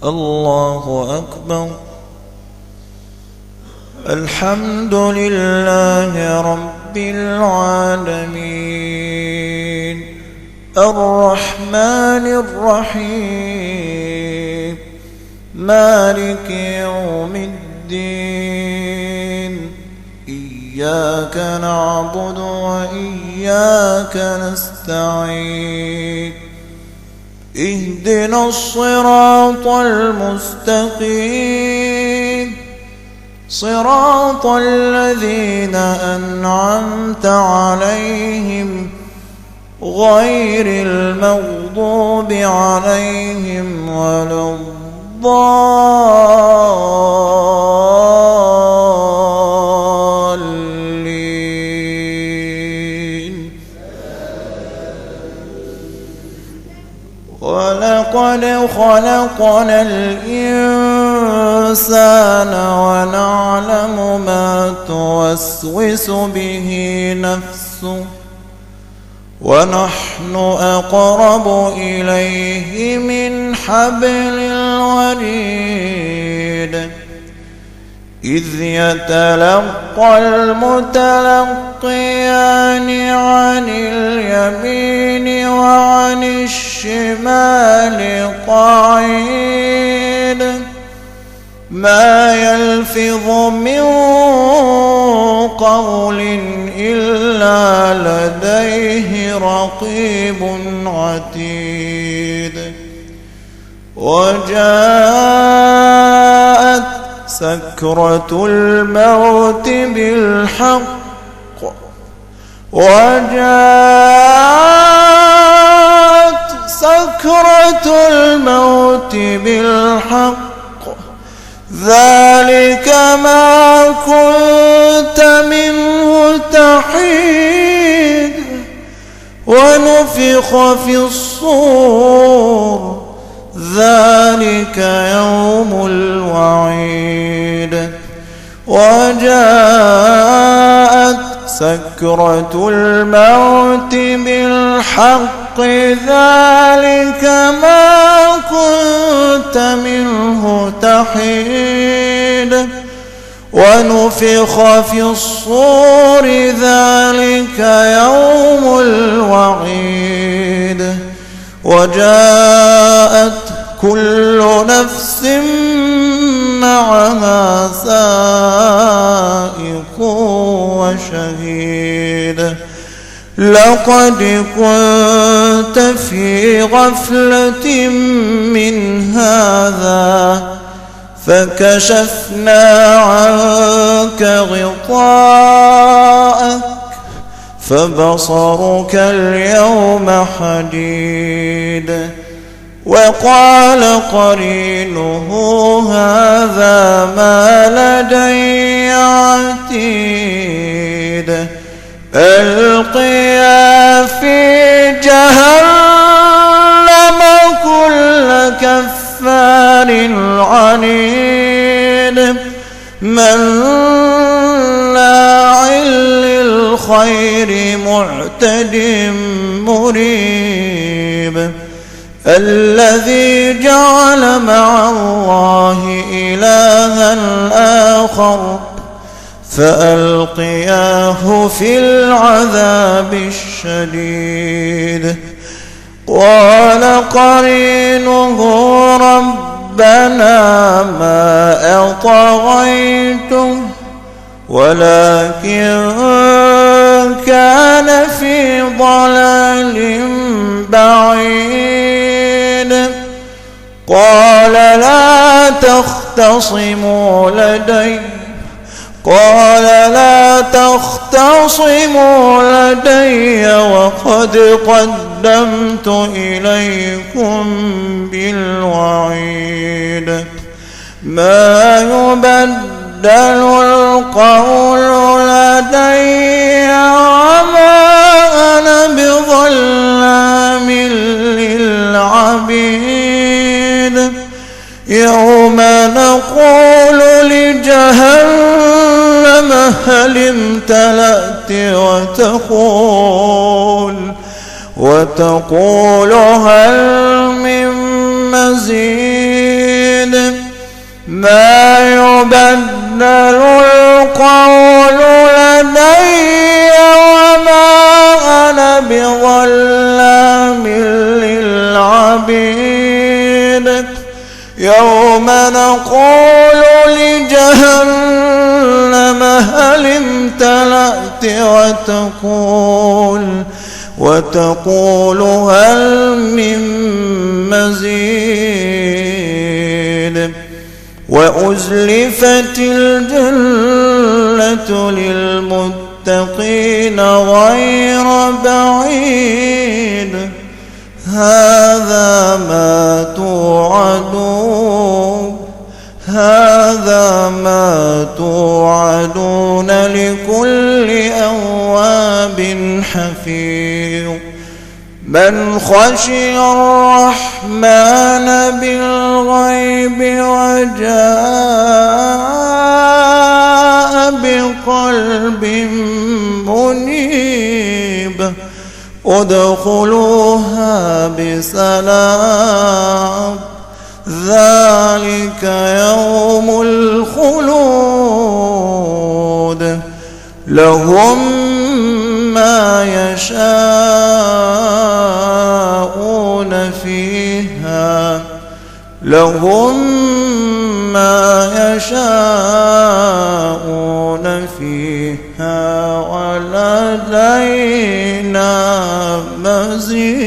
الله أكبر. الحمد لله رب العالمين الرحمن الرحيم مالك يوم الدين إياك نعبد وإياك نستعين اهدنا الصراط المستقيم صراط الذين أنعمت عليهم غير المغضوب عليهم ولا الضالين. ولقد خلقنا الإنسان ونعلم ما توسوس به نفسه ونحن أقرب إليه من حبل الوريد إذ يتلقى المتلقيان عن اليمين وعن الشمال قعيد ما يلفظ من قول إلا لديه رقيب عتيد. وجاءت سكرة الموت بالحق ذلك ما كنت منه تحيد ونفخ في الصور ذلك يوم الوعيد. وجاءت سكرة الموت بالحق ذلك ما كنت منه تحيد ونفخ في الصور ذلك يوم الوعيد. وجاءت كل نفس معها سائق وشهيد. لقد كنت في غفلة من هذا فكشفنا عنك غطاءك فبصرك اليوم حديد. وقال قرينه هذا ما لدي عتيد. ألقيا في جهنم كل كفار عنيد مناع للخير معتد مريب. الذي جعل مع الله إلها آخر فألقياه في العذاب الشديد. قال قرينه ربنا ما أطغيته ولكن كان في ضلال بعيد. قال لا تختصموا لدي وقد قدمت إليكم بالوعيد. ما يبدل القول لدي وما أنا بظلام للعبيد. يوم نقول لجهنم هل امتلأت وتقول هل من مزيد. ما يبدل القول لدي وما أنا بظلام للعبيد يوم نقول لجهنم هل امتلأت وتقول هل من مزيد وأزلفت الجنة للمتقين غير بعيد هذا ما توعدون لكل أواب حفيظ من خشي الرحمن بالغيب وجاء بقلب منيب ادخلوها بسلام ذلك يوم الخلود لهم ما يشاءون فيها ولدينا مزيد